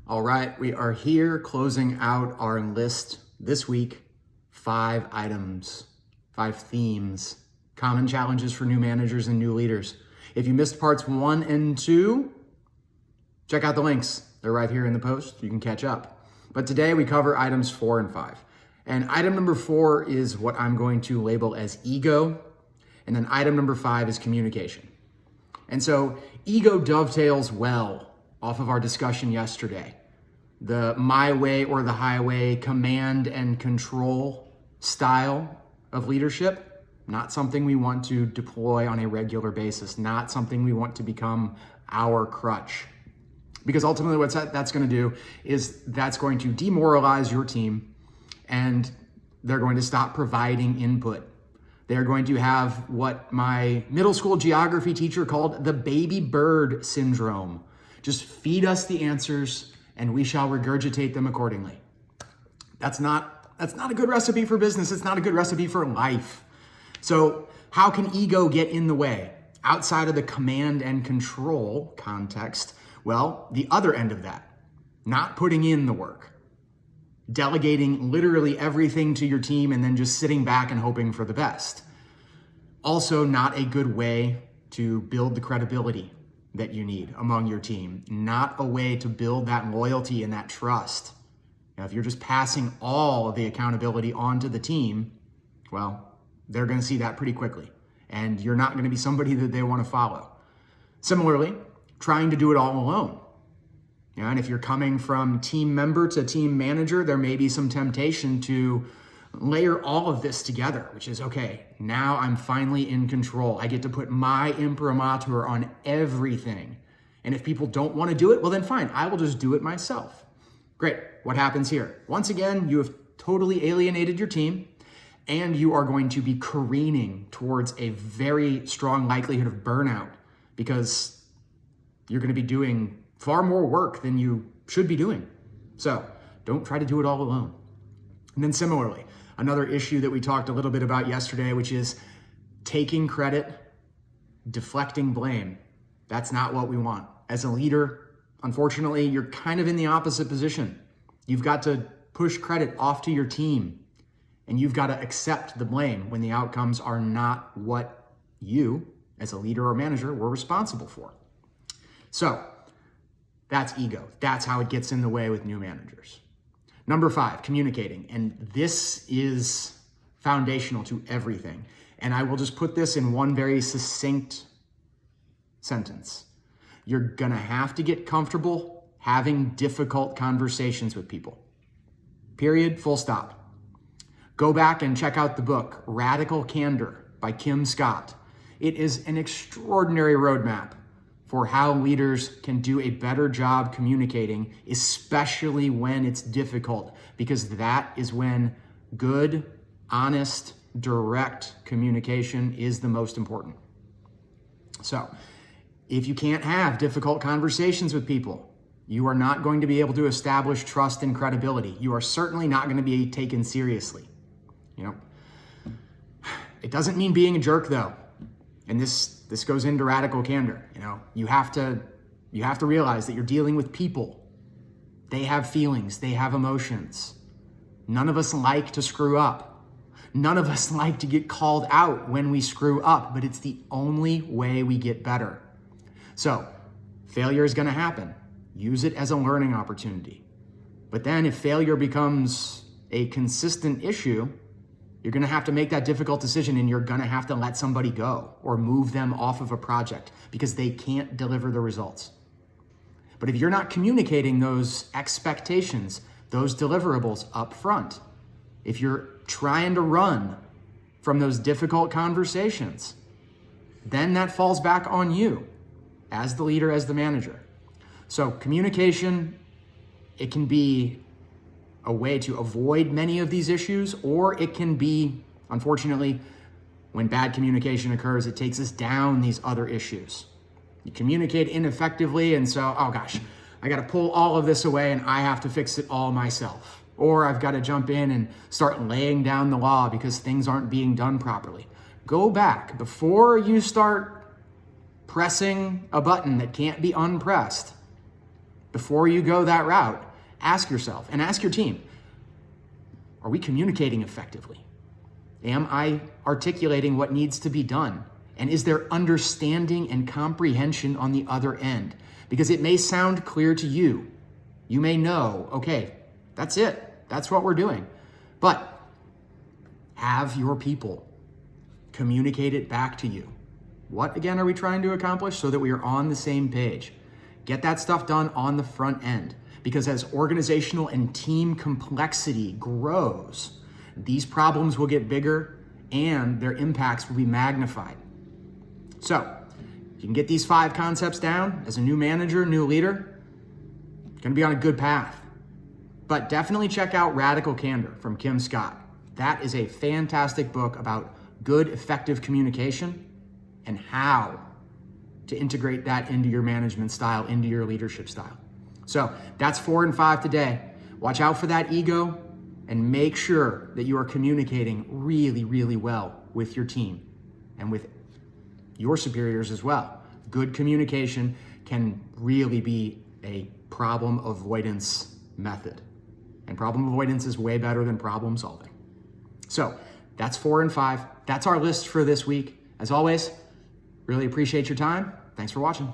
All right, we are here closing out our list this week. 5 items, 5 themes, common challenges for new managers and new leaders. If you missed parts 1 and 2, check out the links. They're right here in the post. You can catch up. But today we cover items 4 and 5. And item number 4 is what I'm going to label as ego. And then item number 5 is communication. And so ego dovetails well off of our discussion yesterday. The my way or the highway command and control style of leadership, not something we want to deploy on a regular basis, not something we want to become our crutch. Because ultimately what that's going to do is that's going to demoralize your team and they're going to stop providing input. They're going to have what my middle school geography teacher called the baby bird syndrome. Just feed us the answers and we shall regurgitate them accordingly. That's not a good recipe for business. It's not a good recipe for life. So how can ego get in the way outside of the command and control context? Well, the other end of that, not putting in the work, delegating literally everything to your team and then just sitting back and hoping for the best. Also not a good way to build the credibility that you need among your team, not a way to build that loyalty and that trust. Now, if you're just passing all of the accountability onto the team, well, they're going to see that pretty quickly, and you're not going to be somebody that they want to follow. Similarly, trying to do it all alone. And if you're coming from team member to team manager, there may be some temptation to layer all of this together, which is, okay, now I'm finally in control. I get to put my imprimatur on everything. And if people don't want to do it, well then fine, I will just do it myself. Great, what happens here? Once again, you have totally alienated your team and you are going to be careening towards a very strong likelihood of burnout because you're going to be doing far more work than you should be doing. So don't try to do it all alone. And then similarly, another issue that we talked a little bit about yesterday, which is taking credit, deflecting blame. That's not what we want. As a leader, unfortunately, you're kind of in the opposite position. You've got to push credit off to your team, and you've got to accept the blame when the outcomes are not what you, as a leader or manager, were responsible for. So that's ego. That's how it gets in the way with new managers. Number 5, communicating. And this is foundational to everything. And I will just put this in one very succinct sentence. You're going to have to get comfortable having difficult conversations with people. Period, full stop. Go back and check out the book, Radical Candor by Kim Scott. It is an extraordinary roadmap for how leaders can do a better job communicating, especially when it's difficult, because that is when good, honest, direct communication is the most important. So if you can't have difficult conversations with people, you are not going to be able to establish trust and credibility. You are certainly not going to be taken seriously. It doesn't mean being a jerk though. And this goes into radical candor. You have to realize that you're dealing with people. They have feelings, they have emotions. None of us like to screw up. None of us like to get called out when we screw up, but it's the only way we get better. So, failure is going to happen. Use it as a learning opportunity. But then if failure becomes a consistent issue, you're going to have to make that difficult decision and you're going to have to let somebody go or move them off of a project because they can't deliver the results. But if you're not communicating those expectations, those deliverables up front, if you're trying to run from those difficult conversations, then that falls back on you as the leader, as the manager. So communication, it can be a way to avoid many of these issues, or it can be, unfortunately, when bad communication occurs, it takes us down these other issues. You communicate ineffectively, and so, oh gosh, I got to pull all of this away and I have to fix it all myself. Or I've got to jump in and start laying down the law because things aren't being done properly. Go back before you start pressing a button that can't be unpressed. before you go that route, ask yourself and ask your team, are we communicating effectively? Am I articulating what needs to be done? And is there understanding and comprehension on the other end? Because it may sound clear to you. You may know, okay, that's it. That's what we're doing. But have your people communicate it back to you. What, again, are we trying to accomplish? So that we are on the same page. Get that stuff done on the front end. Because as organizational and team complexity grows, these problems will get bigger and their impacts will be magnified. So, you can get these 5 concepts down as a new manager, new leader, you're going to be on a good path. But definitely check out Radical Candor from Kim Scott. That is a fantastic book about good, effective communication and how to integrate that into your management style, into your leadership style. So that's 4 and 5 today. Watch out for that ego and make sure that you are communicating really, really well with your team and with your superiors as well. Good communication can really be a problem avoidance method. And problem avoidance is way better than problem solving. So that's 4 and 5. That's our list for this week. As always, really appreciate your time. Thanks for watching.